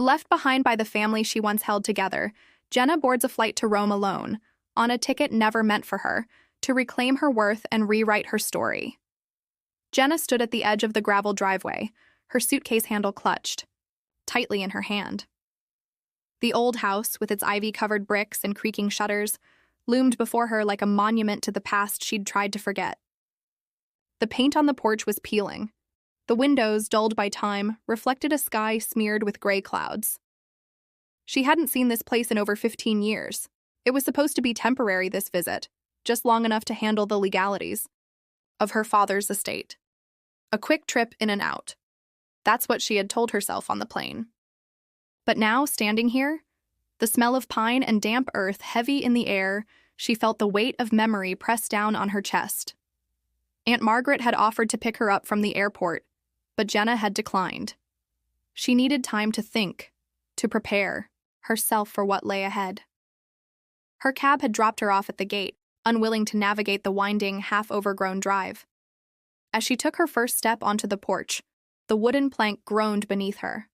Left behind by the family she once held together, Jenna boards a flight to Rome alone, on a ticket never meant for her, to reclaim her worth and rewrite her story. Jenna stood at the edge of the gravel driveway, her suitcase handle clutched tightly in her hand. The old house, with its ivy-covered bricks and creaking shutters, loomed before her like a monument to the past she'd tried to forget. The paint on the porch was peeling. The windows, dulled by time, reflected a sky smeared with gray clouds. She hadn't seen this place in over 15 years. It was supposed to be temporary, this visit, just long enough to handle the legalities of her father's estate. A quick trip in and out. That's what she had told herself on the plane. But now, standing here, the smell of pine and damp earth heavy in the air, she felt the weight of memory press down on her chest. Aunt Margaret had offered to pick her up from the airport, but Jenna had declined. She needed time to think, to prepare herself for what lay ahead. Her cab had dropped her off at the gate, unwilling to navigate the winding, half-overgrown drive. As she took her first step onto the porch, the wooden plank groaned beneath her.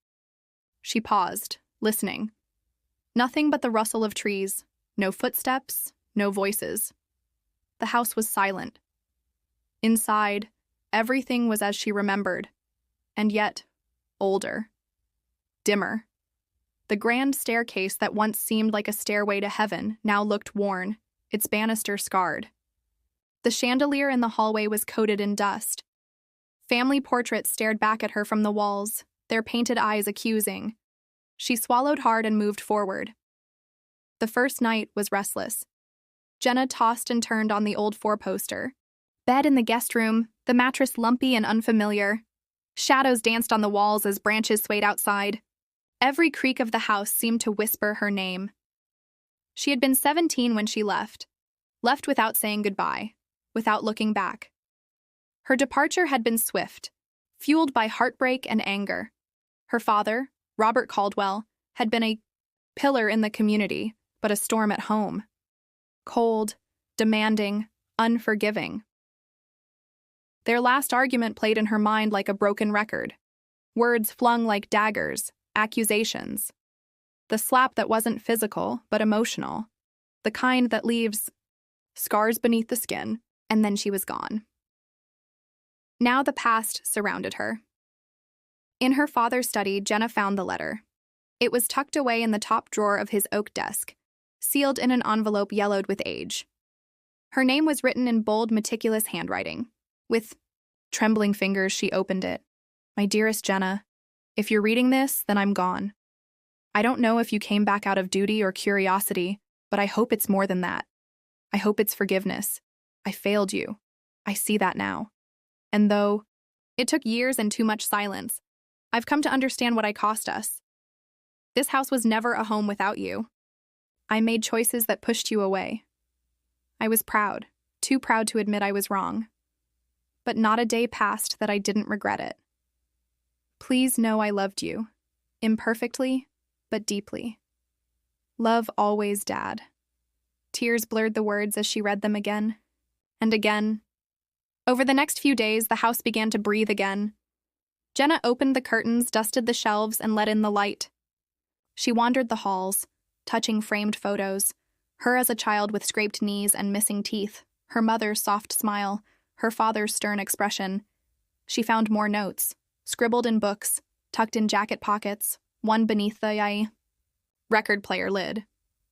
She paused, listening. Nothing but the rustle of trees, no footsteps, no voices. The house was silent. Inside, everything was as she remembered, and yet older, dimmer. The grand staircase that once seemed like a stairway to heaven now looked worn, its banister scarred. The chandelier in the hallway was coated in dust. Family portraits stared back at her from the walls, their painted eyes accusing. She swallowed hard and moved forward. The first night was restless. Jenna tossed and turned on the old four-poster. Bed in the guest room, the mattress lumpy and unfamiliar. Shadows danced on the walls as branches swayed outside. Every creak of the house seemed to whisper her name. She had been 17 when she left without saying goodbye, without looking back. Her departure had been swift, fueled by heartbreak and anger. Her father, Robert Caldwell, had been a pillar in the community, but a storm at home. Cold, demanding, unforgiving. Their last argument played in her mind like a broken record. Words flung like daggers, accusations. The slap that wasn't physical, but emotional. The kind that leaves scars beneath the skin, and then she was gone. Now the past surrounded her. In her father's study, Jenna found the letter. It was tucked away in the top drawer of his oak desk, sealed in an envelope yellowed with age. Her name was written in bold, meticulous handwriting. With trembling fingers, she opened it. "My dearest Jenna, if you're reading this, then I'm gone. I don't know if you came back out of duty or curiosity, but I hope it's more than that. I hope it's forgiveness. I failed you. I see that now. And though it took years and too much silence, I've come to understand what I cost us. This house was never a home without you. I made choices that pushed you away. I was proud, too proud to admit I was wrong. But not a day passed that I didn't regret it. Please know I loved you, imperfectly, but deeply. Love always, Dad." Tears blurred the words as she read them again and again. Over the next few days, the house began to breathe again. Jenna opened the curtains, dusted the shelves, and let in the light. She wandered the halls, touching framed photos, her as a child with scraped knees and missing teeth, her mother's soft smile, her father's stern expression. She found more notes, scribbled in books, tucked in jacket pockets, one beneath the record player lid.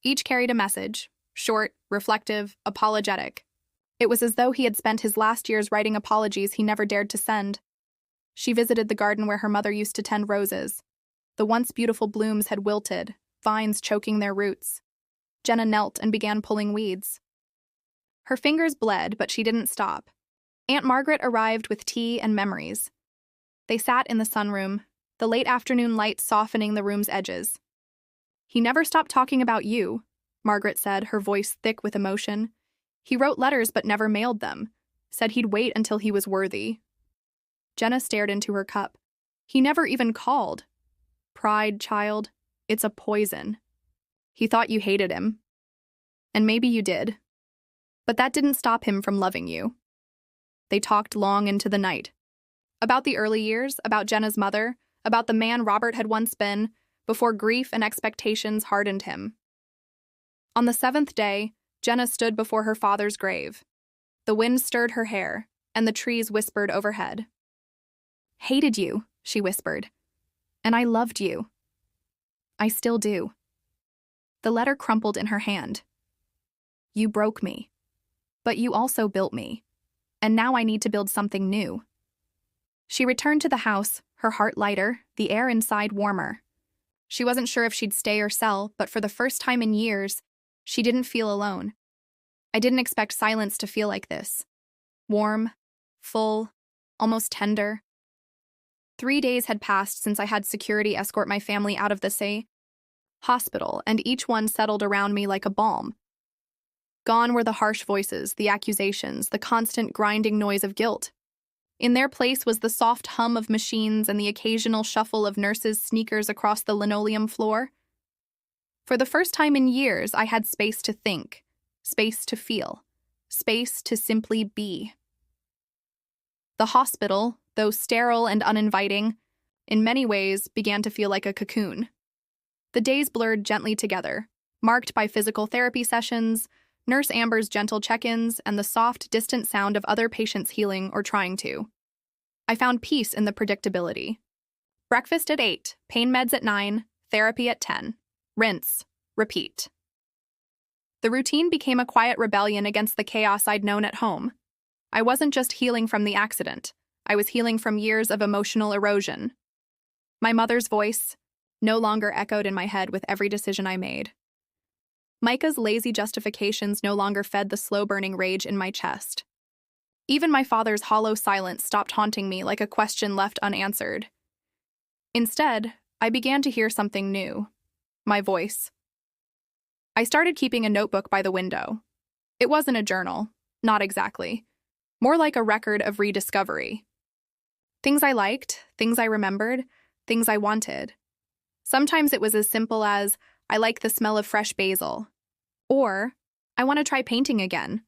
Each carried a message, short, reflective, apologetic. It was as though he had spent his last years writing apologies he never dared to send. She visited the garden where her mother used to tend roses. The once beautiful blooms had wilted, vines choking their roots. Jenna knelt and began pulling weeds. Her fingers bled, but she didn't stop. Aunt Margaret arrived with tea and memories. They sat in the sunroom, the late afternoon light softening the room's edges. "He never stopped talking about you," Margaret said, her voice thick with emotion. "He wrote letters but never mailed them. Said he'd wait until he was worthy." Jenna stared into her cup. "He never even called. Pride, child. It's a poison. He thought you hated him. And maybe you did. But that didn't stop him from loving you." They talked long into the night. About the early years, about Jenna's mother, about the man Robert had once been, before grief and expectations hardened him. On the 7th day, Jenna stood before her father's grave. The wind stirred her hair, and the trees whispered overhead. "Hated you," she whispered. "And I loved you. I still do." The letter crumpled in her hand. "You broke me. But you also built me. And now I need to build something new." She returned to the house, her heart lighter, the air inside warmer. She wasn't sure if she'd stay or sell, but for the first time in years, she didn't feel alone. I didn't expect silence to feel like this. Warm, full, almost tender. 3 days had passed since I had security escort my family out of the hospital, and each one settled around me like a balm. Gone were the harsh voices, the accusations, the constant grinding noise of guilt. In their place was the soft hum of machines and the occasional shuffle of nurses' sneakers across the linoleum floor. For the first time in years, I had space to think, space to feel, space to simply be. The hospital, though sterile and uninviting, in many ways began to feel like a cocoon. The days blurred gently together, marked by physical therapy sessions, Nurse Amber's gentle check-ins, and the soft, distant sound of other patients healing or trying to. I found peace in the predictability. Breakfast at 8, pain meds at 9, therapy at 10. Rinse, repeat. The routine became a quiet rebellion against the chaos I'd known at home. I wasn't just healing from the accident. I was healing from years of emotional erosion. My mother's voice no longer echoed in my head with every decision I made. Micah's lazy justifications no longer fed the slow-burning rage in my chest. Even my father's hollow silence stopped haunting me like a question left unanswered. Instead, I began to hear something new. My voice. I started keeping a notebook by the window. It wasn't a journal, not exactly. More like a record of rediscovery. Things I liked, things I remembered, things I wanted. Sometimes it was as simple as, I like the smell of fresh basil. Or, I want to try painting again.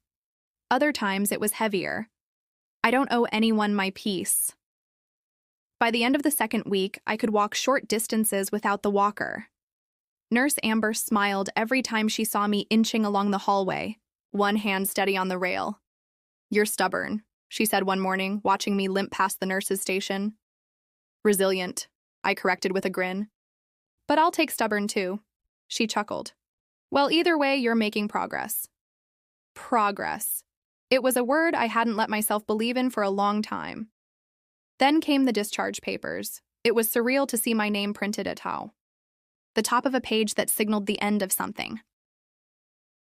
Other times it was heavier. I don't owe anyone my peace. By the end of the 2nd week, I could walk short distances without the walker. Nurse Amber smiled every time she saw me inching along the hallway, one hand steady on the rail. "You're stubborn," she said one morning, watching me limp past the nurse's station. "Resilient," I corrected with a grin. "But I'll take stubborn too," she chuckled. "Well, either way, you're making progress." Progress. It was a word I hadn't let myself believe in for a long time. Then came the discharge papers. It was surreal to see my name printed at the top of a page that signaled the end of something.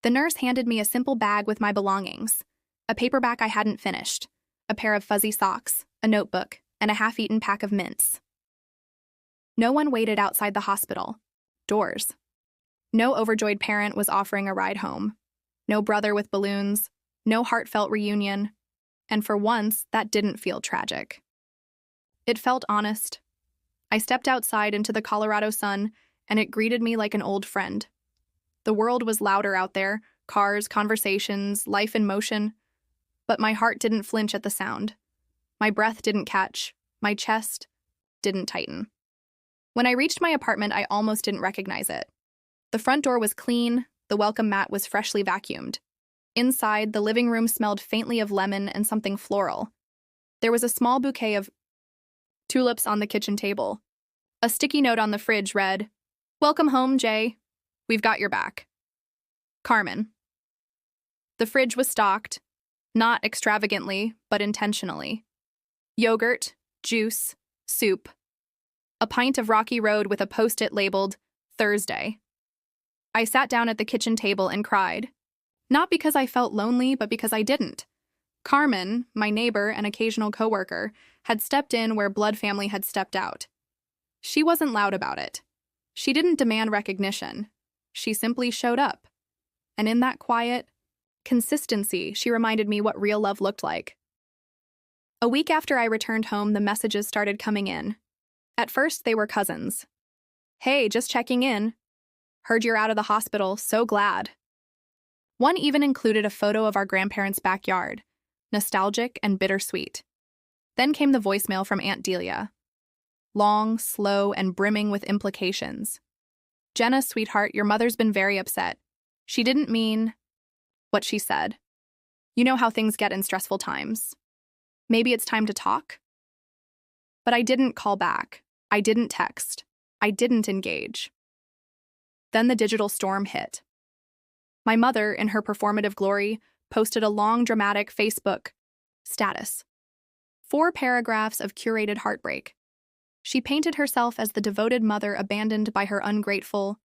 The nurse handed me a simple bag with my belongings, a paperback I hadn't finished, a pair of fuzzy socks, a notebook, and a half-eaten pack of mints. No one waited outside the hospital doors. No overjoyed parent was offering a ride home. No brother with balloons. No heartfelt reunion. And for once, that didn't feel tragic. It felt honest. I stepped outside into the Colorado sun, and it greeted me like an old friend. The world was louder out there, cars, conversations, life in motion. But my heart didn't flinch at the sound. My breath didn't catch. My chest didn't tighten. When I reached my apartment, I almost didn't recognize it. The front door was clean, the welcome mat was freshly vacuumed. Inside, the living room smelled faintly of lemon and something floral. There was a small bouquet of tulips on the kitchen table. A sticky note on the fridge read, "Welcome home, Jay. We've got your back. Carmen." The fridge was stocked, not extravagantly, but intentionally. Yogurt, juice, soup. A pint of Rocky Road with a post-it labeled, Thursday. I sat down at the kitchen table and cried. Not because I felt lonely, but because I didn't. Carmen, my neighbor and occasional coworker, had stepped in where Blood Family had stepped out. She wasn't loud about it. She didn't demand recognition. She simply showed up. And in that quiet consistency, she reminded me what real love looked like. A week after I returned home, the messages started coming in. At first, they were cousins. "Hey, just checking in. Heard you're out of the hospital, so glad." One even included a photo of our grandparents' long, slow, and brimming with implications. "Jenna, sweetheart, your mother's been very upset. She didn't mean what she said. You know how things get in stressful times. Maybe it's time to talk?" But I didn't call back. I didn't text. I didn't engage. Then the digital storm hit. My mother, in her performative glory, posted a long, dramatic Facebook status. 4 paragraphs of curated heartbreak. She painted herself as the devoted mother abandoned by her ungrateful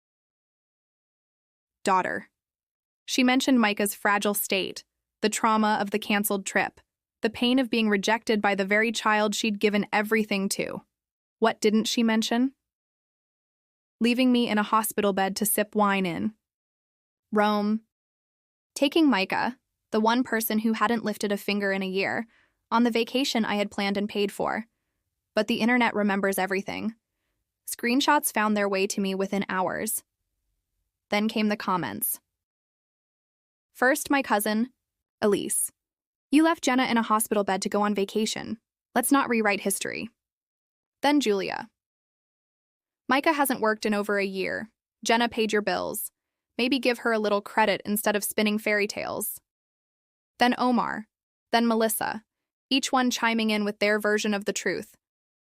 daughter. She mentioned Micah's fragile state, the trauma of the canceled trip, the pain of being rejected by the very child she'd given everything to. What didn't she mention? Leaving me in a hospital bed to sip wine in Rome. Taking Micah, the one person who hadn't lifted a finger in a year, on the vacation I had planned and paid for. But the internet remembers everything. Screenshots found their way to me within hours. Then came the comments. First, my cousin, Elise. "You left Jenna in a hospital bed to go on vacation. Let's not rewrite history." Then Julia. "Micah hasn't worked in over a year. Jenna paid your bills. Maybe give her a little credit instead of spinning fairy tales." Then Omar. Then Melissa, each one chiming in with their version of the truth.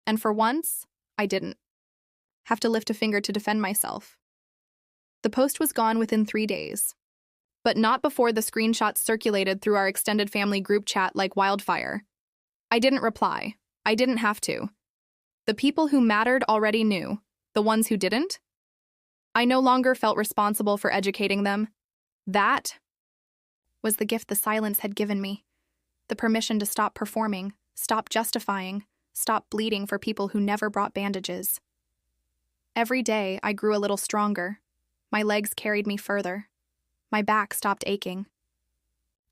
And for once, I didn't have to lift a finger to defend myself. The post was gone within 3 days. But not before the screenshots circulated through our extended family group chat like wildfire. I didn't reply. I didn't have to. The people who mattered already knew. The ones who didn't? I no longer felt responsible for educating them. That was the gift the silence had given me. The permission to stop performing, stop justifying, stop bleeding for people who never brought bandages. Every day, I grew a little stronger. My legs carried me further. My back stopped aching.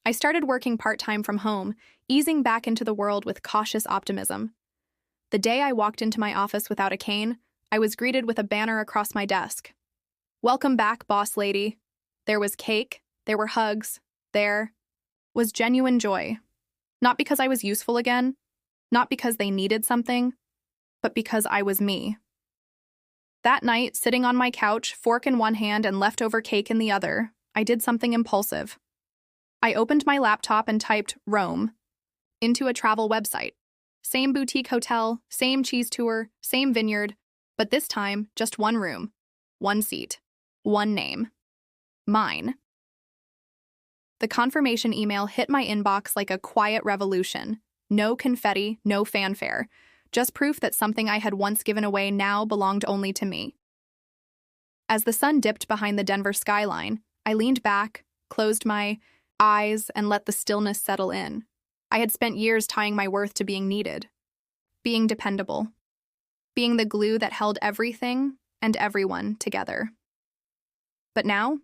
I started working part-time from home, easing back into the world with cautious optimism. The day I walked into my office without a cane, I was greeted with a banner across my desk. "Welcome back, boss lady." There was cake, there were hugs, there was genuine joy. Not because I was useful again, not because they needed something, but because I was me. That night, sitting on my couch, fork in one hand and leftover cake in the other, I did something impulsive. I opened my laptop and typed Rome into a travel website. Same boutique hotel, same cheese tour, same vineyard, but this time, just one room, one seat, one name. Mine. The confirmation email hit my inbox like a quiet revolution. No confetti, no fanfare. Just proof that something I had once given away now belonged only to me. As the sun dipped behind the Denver skyline, I leaned back, closed my eyes, and let the stillness settle in. I had spent years tying my worth to being needed, being dependable, being the glue that held everything and everyone together. But now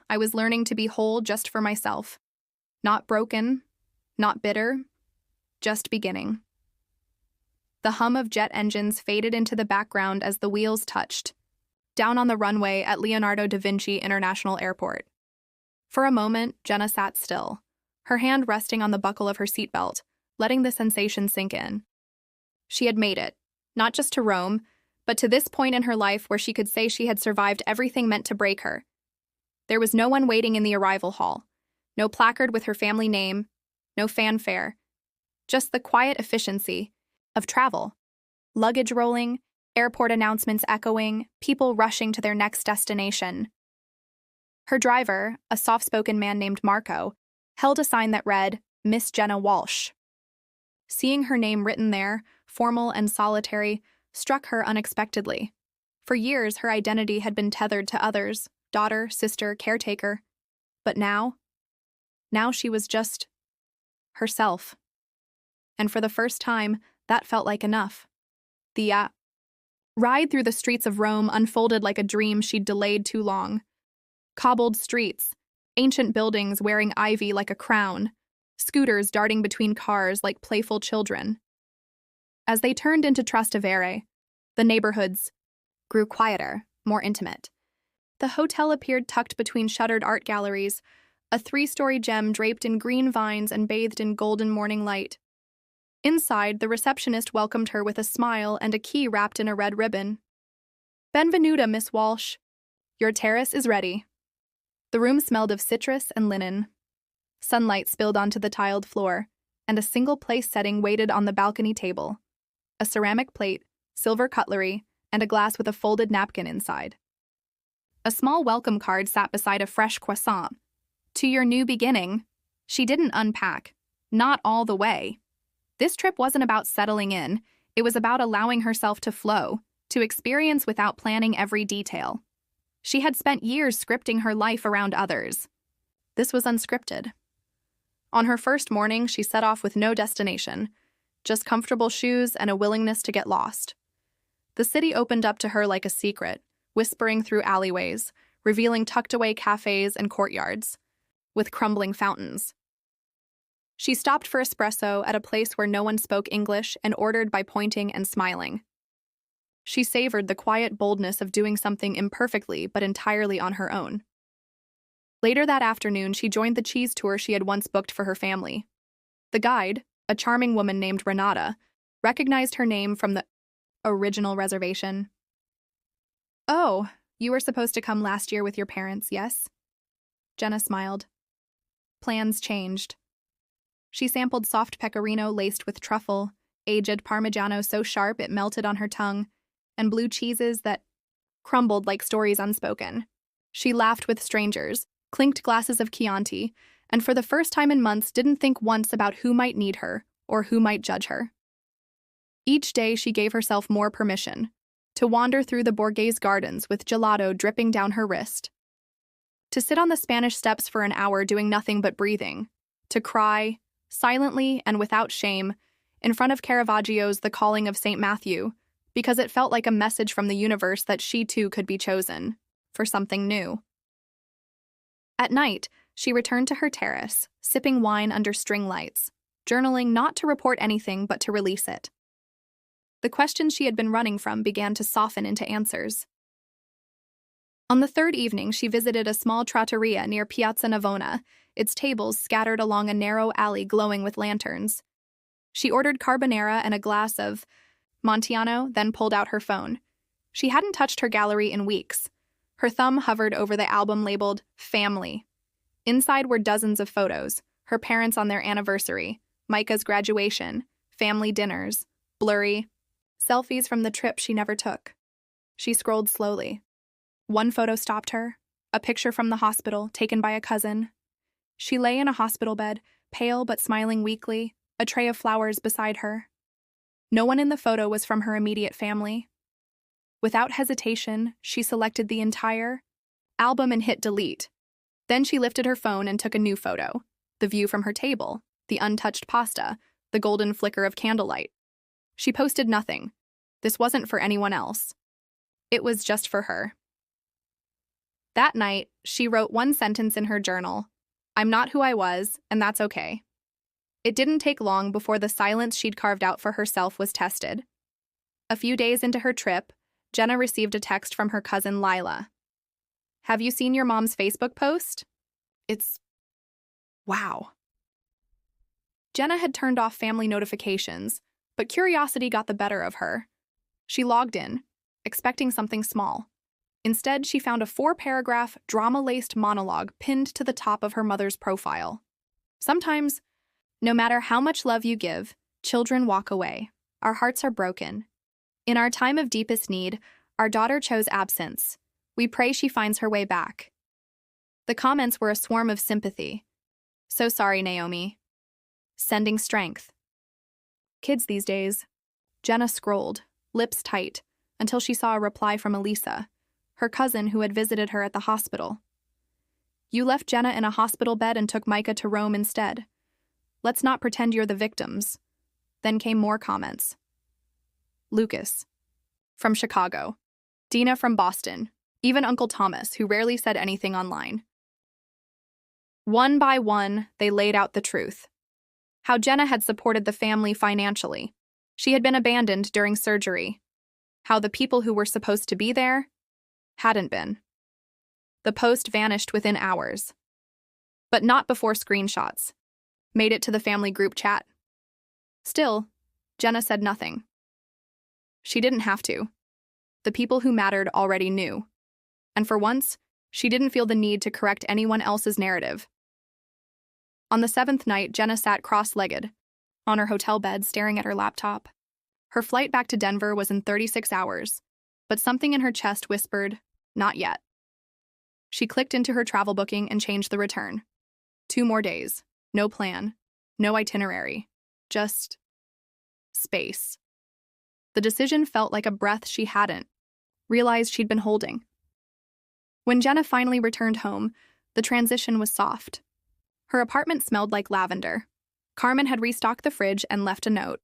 I was learning to be whole just for myself. Not broken, not bitter, just beginning. The hum of jet engines faded into the background as the wheels touched, down on the runway at Leonardo da Vinci International Airport. For a moment, Jenna sat still, her hand resting on the buckle of her seatbelt, letting the sensation sink in. She had made it, not just to Rome, but to this point in her life where she could say she had survived everything meant to break her. There was no one waiting in the arrival hall, no placard with her family name, no fanfare, just the quiet efficiency of travel. Luggage rolling, airport announcements echoing, people rushing to their next destination. Her driver, a soft-spoken man named Marco, held a sign that read, "Miss Jenna Walsh." Seeing her name written there, formal and solitary, struck her unexpectedly. For years, her identity had been tethered to others, daughter, sister, caretaker. But now she was just herself. And for the first time, that felt like enough. The ride through the streets of Rome unfolded like a dream she'd delayed too long. Cobbled streets, ancient buildings wearing ivy like a crown, scooters darting between cars like playful children. As they turned into Trastevere, the neighborhoods grew quieter, more intimate. The hotel appeared tucked between shuttered art galleries, a 3-story gem draped in green vines and bathed in golden morning light. Inside, the receptionist welcomed her with a smile and a key wrapped in a red ribbon. "Benvenuta, Miss Walsh. Your terrace is ready." The room smelled of citrus and linen. Sunlight spilled onto the tiled floor, and a single place setting waited on the balcony table. A ceramic plate, silver cutlery, and a glass with a folded napkin inside. A small welcome card sat beside a fresh croissant. "To your new beginning." She didn't unpack. Not all the way. This trip wasn't about settling in, it was about allowing herself to flow, to experience without planning every detail. She had spent years scripting her life around others. This was unscripted. On her first morning, she set off with no destination, just comfortable shoes and a willingness to get lost. The city opened up to her like a secret, whispering through alleyways, revealing tucked-away cafes and courtyards, with crumbling fountains. She stopped for espresso at a place where no one spoke English and ordered by pointing and smiling. She savored the quiet boldness of doing something imperfectly but entirely on her own. Later that afternoon, she joined the cheese tour she had once booked for her family. The guide, a charming woman named Renata, recognized her name from the original reservation. "Oh, you were supposed to come last year with your parents, yes?" Jenna smiled. Plans changed. She sampled soft pecorino laced with truffle, aged parmigiano so sharp it melted on her tongue, and blue cheeses that crumbled like stories unspoken. She laughed with strangers, clinked glasses of Chianti, and for the first time in months didn't think once about who might need her or who might judge her. Each day she gave herself more permission to wander through the Borghese gardens with gelato dripping down her wrist, to sit on the Spanish steps for an hour doing nothing but breathing, to cry, silently and without shame, in front of Caravaggio's The Calling of St. Matthew, because it felt like a message from the universe that she too could be chosen for something new. At night, she returned to her terrace, sipping wine under string lights, journaling not to report anything but to release it. The questions she had been running from began to soften into answers. On the third evening, she visited a small trattoria near Piazza Navona, its tables scattered along a narrow alley glowing with lanterns. She ordered carbonara and a glass of Montiano, then pulled out her phone. She hadn't touched her gallery in weeks. Her thumb hovered over the album labeled Family. Inside were dozens of photos, her parents on their anniversary, Micah's graduation, family dinners, blurry selfies from the trip she never took. She scrolled slowly. One photo stopped her, a picture from the hospital taken by a cousin. She lay in a hospital bed, pale but smiling weakly, a tray of flowers beside her. No one in the photo was from her immediate family. Without hesitation, she selected the entire album and hit delete. Then she lifted her phone and took a new photo, the view from her table, the untouched pasta, the golden flicker of candlelight. She posted nothing. This wasn't for anyone else. It was just for her. That night, she wrote one sentence in her journal: "I'm not who I was, and that's okay." It didn't take long before the silence she'd carved out for herself was tested. A few days into her trip, Jenna received a text from her cousin Lila. "Have you seen your mom's Facebook post? It's... wow." Jenna had turned off family notifications, but curiosity got the better of her. She logged in, expecting something small. Instead, she found a 4-paragraph, drama-laced monologue pinned to the top of her mother's profile. "Sometimes, no matter how much love you give, children walk away. Our hearts are broken. In our time of deepest need, our daughter chose absence. We pray she finds her way back." The comments were a swarm of sympathy. "So sorry, Naomi." "Sending strength." Kids these days. Jenna scrolled, lips tight, until she saw a reply from Elisa, her cousin who had visited her at the hospital. "You left Jenna in a hospital bed and took Micah to Rome instead. Let's not pretend you're the victims." Then came more comments. Lucas from Chicago, Dina from Boston, even Uncle Thomas, who rarely said anything online. One by one, they laid out the truth. How Jenna had supported the family financially. She had been abandoned during surgery. How the people who were supposed to be there hadn't been. The post vanished within hours. But not before screenshots made it to the family group chat. Still, Jenna said nothing. She didn't have to. The people who mattered already knew. And for once, she didn't feel the need to correct anyone else's narrative. On the 7th night, Jenna sat cross-legged, on her hotel bed staring at her laptop. Her flight back to Denver was in 36 hours, but something in her chest whispered, not yet. She clicked into her travel booking and changed the return. 2 more days, no plan, no itinerary, just space. The decision felt like a breath she hadn't realized she'd been holding. When Jenna finally returned home, the transition was soft. Her apartment smelled like lavender. Carmen had restocked the fridge and left a note.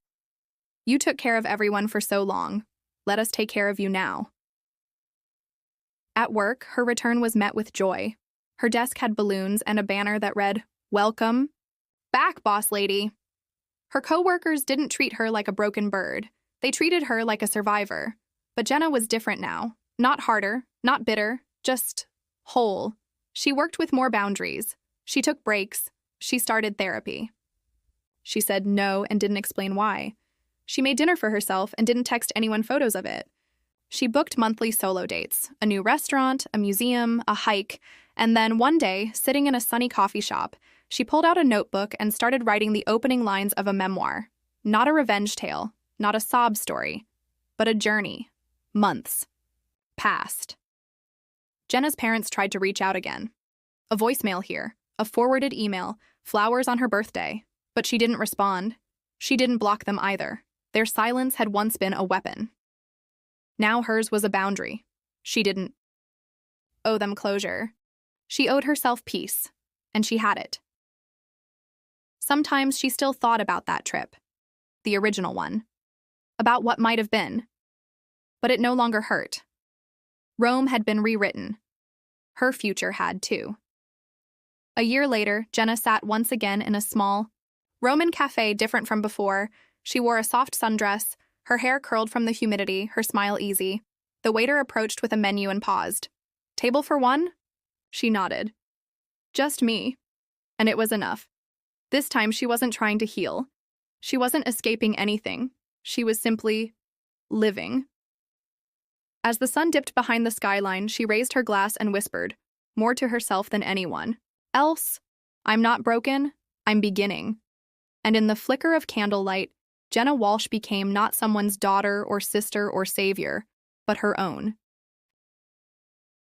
"You took care of everyone for so long. Let us take care of you now." At work, her return was met with joy. Her desk had balloons and a banner that read, "Welcome back, boss lady." Her coworkers didn't treat her like a broken bird. They treated her like a survivor. But Jenna was different now. Not harder, not bitter, just whole. She worked with more boundaries. She took breaks. She started therapy. She said no and didn't explain why. She made dinner for herself and didn't text anyone photos of it. She booked monthly solo dates, a new restaurant, a museum, a hike, and then one day, sitting in a sunny coffee shop, she pulled out a notebook and started writing the opening lines of a memoir. Not a revenge tale, not a sob story, but a journey. Months passed. Jenna's parents tried to reach out again. A voicemail here, a forwarded email, flowers on her birthday. But she didn't respond. She didn't block them either. Their silence had once been a weapon. Now hers was a boundary. She didn't owe them closure. She owed herself peace, and she had it. Sometimes she still thought about that trip, the original one, about what might have been. But it no longer hurt. Rome had been rewritten. Her future had too. A year later, Jenna sat once again in a small Roman cafe different from before. She wore a soft sundress, her hair curled from the humidity, her smile easy. The waiter approached with a menu and paused. "Table for one?" She nodded. "Just me." And it was enough. This time she wasn't trying to heal. She wasn't escaping anything. She was simply living. As the sun dipped behind the skyline, she raised her glass and whispered, more to herself than anyone else, "I'm not broken, I'm beginning." And in the flicker of candlelight, Jenna Walsh became not someone's daughter or sister or savior, but her own.